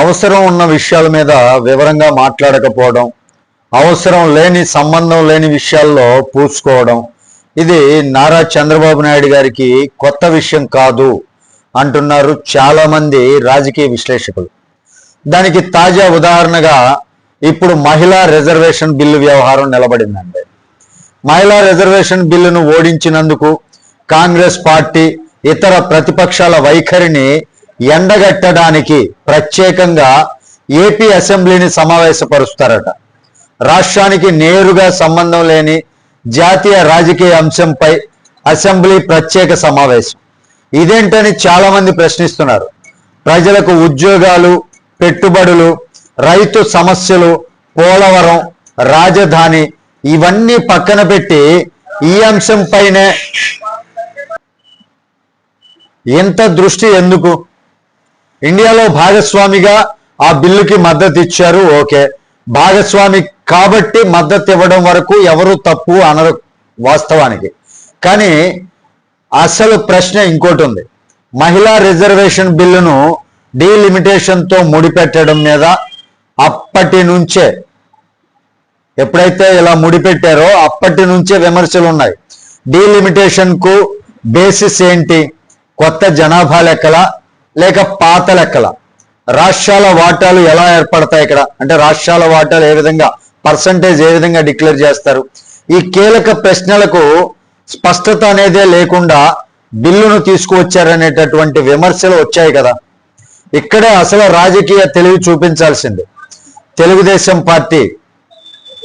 అవసరం ఉన్న విషయాల మీద వివరంగా మాట్లాడకపోవడం, అవసరం లేని సంబంధం లేని విషయాల్లో పూసుకోవడం, ఇది నారా చంద్రబాబు నాయుడు గారికి కొత్త విషయం కాదు అంటున్నారు చాలామంది రాజకీయ విశ్లేషకులు. దానికి తాజా ఉదాహరణగా ఇప్పుడు మహిళా రిజర్వేషన్ బిల్లు వ్యవహారం నిలబడిందండి. మహిళా రిజర్వేషన్ బిల్లును ఓడించినందుకు కాంగ్రెస్ పార్టీ ఇతర ప్రతిపక్షాల వైఖరిని ఎండగట్టడానికి ప్రత్యేకంగా ఏపీ అసెంబ్లీని సమావేశపరుస్తారట. రాష్ట్రానికి నేరుగా సంబంధం లేని జాతీయ రాజకీయ అంశంపై అసెంబ్లీ ప్రత్యేక సమావేశం. ఇదేంటని చాలా మంది ప్రశ్నిస్తున్నారు. ప్రజలకు ఉద్యోగాలు, పెట్టుబడులు, రైతు సమస్యలు, పోలవరం, రాజధాని ఇవన్నీ పక్కన పెట్టి ఈ అంశంపైనే ఎంత దృష్టి ఎందుకు? ఇండియాలో భాగస్వామిగా ఆ బిల్లుకి మద్దతు ఇచ్చారు, ఓకే. భాగస్వామి కాబట్టి మద్దతు ఇవ్వడం వరకు ఎవరు తప్పు అనరు వాస్తవానికి. కానీ అసలు ప్రశ్న ఇంకోటి ఉంది. మహిళా రిజర్వేషన్ బిల్లును డీలిమిటేషన్తో ముడిపెట్టడం మీద అప్పటి నుంచే, ఎప్పుడైతే ఇలా ముడిపెట్టారో అప్పటి నుంచే విమర్శలు ఉన్నాయి. డీలిమిటేషన్కు బేసిస్ ఏంటి? కొత్త జనాభా లెక్కల లేక పాత లెక్కల? రాష్ట్రాల వాటాలు ఎలా ఏర్పడతాయి ఇక్కడ? అంటే రాష్ట్రాల వాటాలు ఏ విధంగా, పర్సంటేజ్ ఏ విధంగా డిక్లేర్ చేస్తారు? ఈ కీలక ప్రశ్నలకు స్పష్టత అనేదే లేకుండా బిల్లును తీసుకువచ్చారనేటటువంటి విమర్శలు వచ్చాయి కదా. ఇక్కడే అసలు రాజకీయ తెలివి చూపించాల్సింది. తెలుగుదేశం పార్టీ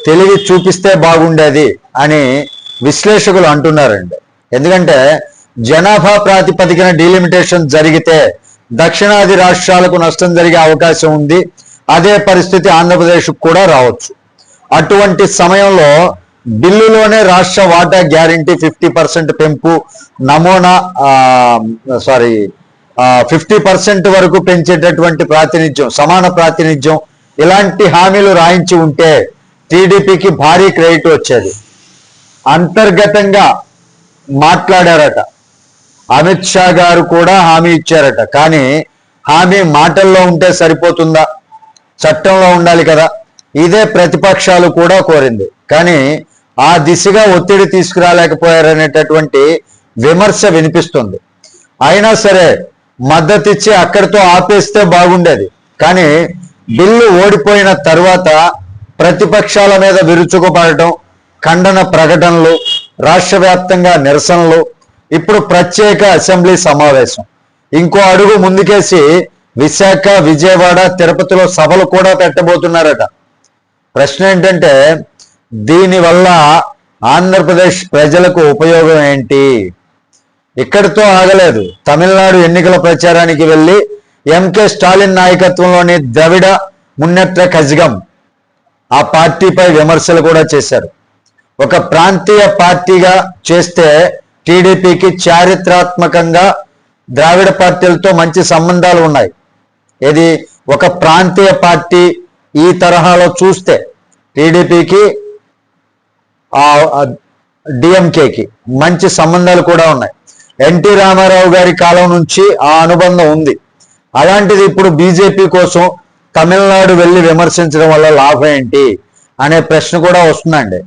తెలివి చూపిస్తే బాగుండేది అని విశ్లేషకులు అంటున్నారండి. ఎందుకంటే జనాభా ప్రాతిపదికన డీలిమిటేషన్ జరిగితే దక్షిణాది రాష్ట్రాలకు నష్టం జరిగే అవకాశం ఉంది. అదే పరిస్థితి ఆంధ్రప్రదేశ్కు కూడా రావచ్చు. అటువంటి సమయంలో బిల్లులోనే రాష్ట్ర వాటా గ్యారంటీ 50% పెంపు, నమూనా 50% వరకు పెంచేటటువంటి ప్రాతినిధ్యం, సమాన ప్రాతినిధ్యం, ఇలాంటి హామీలు రాయించి ఉంటే టీడీపీకి భారీ క్రెడిట్ వచ్చేది. అంతర్గతంగా మాట్లాడారట. అమిత్ షా గారు కూడా హామీ ఇచ్చారట. కానీ హామీ మాటల్లో ఉంటే సరిపోతుందా? చట్టంలో ఉండాలి కదా. ఇదే ప్రతిపక్షాలు కూడా కోరింది. కానీ ఆ దిశగా ఒత్తిడి తీసుకురాలేకపోయారనేటటువంటి విమర్శ వినిపిస్తుంది. అయినా సరే మద్దతు ఇచ్చి అక్కడితో ఆపేస్తే బాగుండేది. కానీ బిల్లు ఓడిపోయిన తర్వాత ప్రతిపక్షాల మీద విరుచుకుపడటం, ఖండన ప్రకటనలు, రాష్ట్ర వ్యాప్తంగా నిరసనలు, ఇప్పుడు ప్రత్యేక అసెంబ్లీ సమావేశం. ఇంకో అడుగు ముందుకేసి విశాఖ, విజయవాడ, తిరుపతిలో సభలు కూడా పెట్టబోతున్నారట. ప్రశ్న ఏంటంటే దీనివల్ల ఆంధ్రప్రదేశ్ ప్రజలకు ఉపయోగం ఏంటి? ఇక్కడితో ఆగలేదు. తమిళనాడు ఎన్నికల ప్రచారానికి వెళ్ళి ఎంకే స్టాలిన్ నాయకత్వంలోని ద్రవిడ మున్నెట్ర కజగం ఆ పార్టీపై విమర్శలు కూడా చేశారు. ఒక ప్రాంతీయ పార్టీగా చేస్తే టీడీపీకి చారిత్రాత్మకంగా ద్రావిడ పార్టీలతో మంచి సంబంధాలు ఉన్నాయి. ఇది ఒక ప్రాంతీయ పార్టీ ఈ తరహాలో చూస్తే టీడీపీకి డిఎంకేకి మంచి సంబంధాలు కూడా ఉన్నాయి. ఎన్టీ రామారావు గారి కాలం నుంచి ఆ అనుబంధం ఉంది. అలాంటిది ఇప్పుడు బీజేపీ కోసం తమిళనాడు వెళ్ళి విమర్శించడం వల్ల లాభం ఏంటి అనే ప్రశ్న కూడా వస్తుందండి.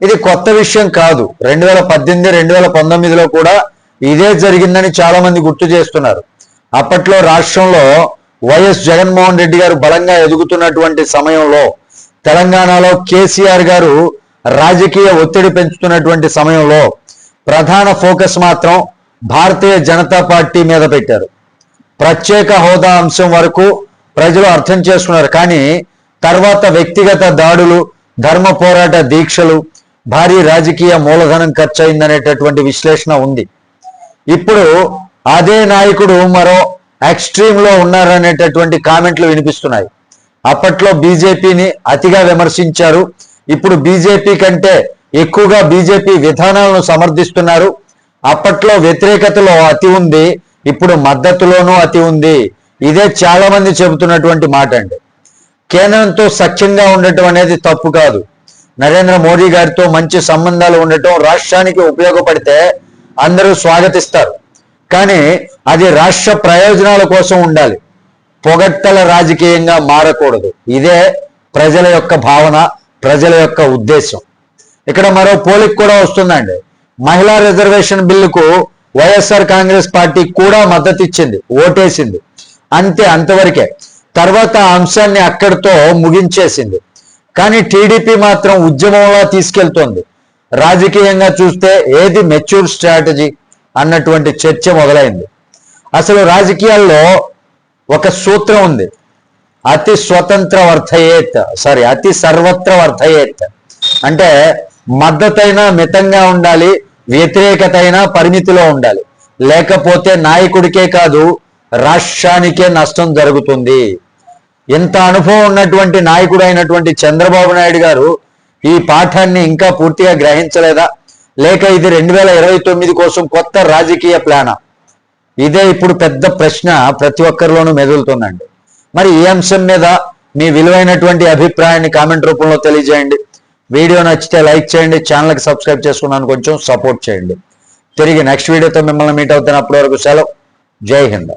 ఇది కొత్త విషయం కాదు. 2018, 2019లో కూడా ఇదే జరిగిందని చాలా మంది గుర్తు చేస్తున్నారు. అప్పట్లో రాష్ట్రంలో వైఎస్ జగన్మోహన్ రెడ్డి గారు బలంగా ఎదుగుతున్నటువంటి సమయంలో, తెలంగాణలో కేసీఆర్ గారు రాజకీయ ఒత్తిడి పెంచుతున్నటువంటి సమయంలో ప్రధాన ఫోకస్ మాత్రం భారతీయ జనతా పార్టీ మీద పెట్టారు. ప్రత్యేక హోదా అంశం వరకు ప్రజలు అర్థం చేసుకున్నారు. కానీ తర్వాత వ్యక్తిగత దాడులు, ధర్మ పోరాట దీక్షలు, భారీ రాజకీయ మూలధనం ఖర్చు అయిందనేటటువంటి విశ్లేషణ ఉంది. ఇప్పుడు అదే నాయకుడు మరో ఎక్స్ట్రీమ్లో ఉన్నారనేటటువంటి కామెంట్లు వినిపిస్తున్నాయి. అప్పట్లో బీజేపీని అతిగా విమర్శించారు. ఇప్పుడు బీజేపీ కంటే ఎక్కువగా బీజేపీ విధానాలను సమర్థిస్తున్నారు. అప్పట్లో వ్యతిరేకతలో అతి ఉంది, ఇప్పుడు మద్దతులోనూ అతి ఉంది. ఇదే చాలా మంది చెబుతున్నటువంటి మాట అండి. కేంద్రంతో సఖ్యంగా ఉండటం అనేది తప్పు కాదు. నరేంద్ర మోడీ గారితో మంచి సంబంధాలు ఉండటం రాష్ట్రానికి ఉపయోగపడితే అందరూ స్వాగతిస్తారు. కానీ అది రాష్ట్ర ప్రయోజనాల కోసం ఉండాలి. పొగట్టల రాజకీయంగా మారకూడదు. ఇదే ప్రజల యొక్క భావన, ప్రజల యొక్క ఉద్దేశం. ఇక్కడ మరో పోలిక కూడా వస్తుందండి. మహిళా రిజర్వేషన్ బిల్లుకు వైఎస్ఆర్ కాంగ్రెస్ పార్టీ కూడా మద్దతు ఇచ్చింది, ఓటేసింది, అంతే, అంతవరకే. తర్వాత ఆ అంశాన్ని అక్కడితో ముగించేసింది. కానీ టీడీపీ మాత్రం ఉద్యమంలా తీసుకెళ్తోంది. రాజకీయంగా చూస్తే ఏది మెచ్యూర్ స్ట్రాటజీ అన్నటువంటి చర్చ మొదలైంది. అసలు రాజకీయాల్లో ఒక సూత్రం ఉంది, అతి సర్వత్ర వర్ధయేత్. అంటే మద్దతైనా మితంగా ఉండాలి, వ్యతిరేకత అయినా పరిమితిలో ఉండాలి. లేకపోతే నాయకుడికే కాదు రాష్ట్రానికే నష్టం జరుగుతుంది. ఇంత అనుభవం ఉన్నటువంటి నాయకుడు అయినటువంటి చంద్రబాబు నాయుడు గారు ఈ పాఠాన్ని ఇంకా పూర్తిగా గ్రహించలేదా? లేక ఇది 2029 కోసం కొత్త రాజకీయ ప్లానా? ఇదే ఇప్పుడు పెద్ద ప్రశ్న ప్రతి ఒక్కరిలోనూ మెదులుతుందండి. మరి ఈ అంశం మీద మీ విలువైనటువంటి అభిప్రాయాన్ని కామెంట్ రూపంలో తెలియజేయండి. వీడియో నచ్చితే లైక్ చేయండి, ఛానల్కి సబ్స్క్రైబ్ చేసుకున్నాను కొంచెం సపోర్ట్ చేయండి. తిరిగి నెక్స్ట్ వీడియోతో మిమ్మల్ని మీట్ అవుతాను. అప్పటి వరకు సెలవు. జై హింద్.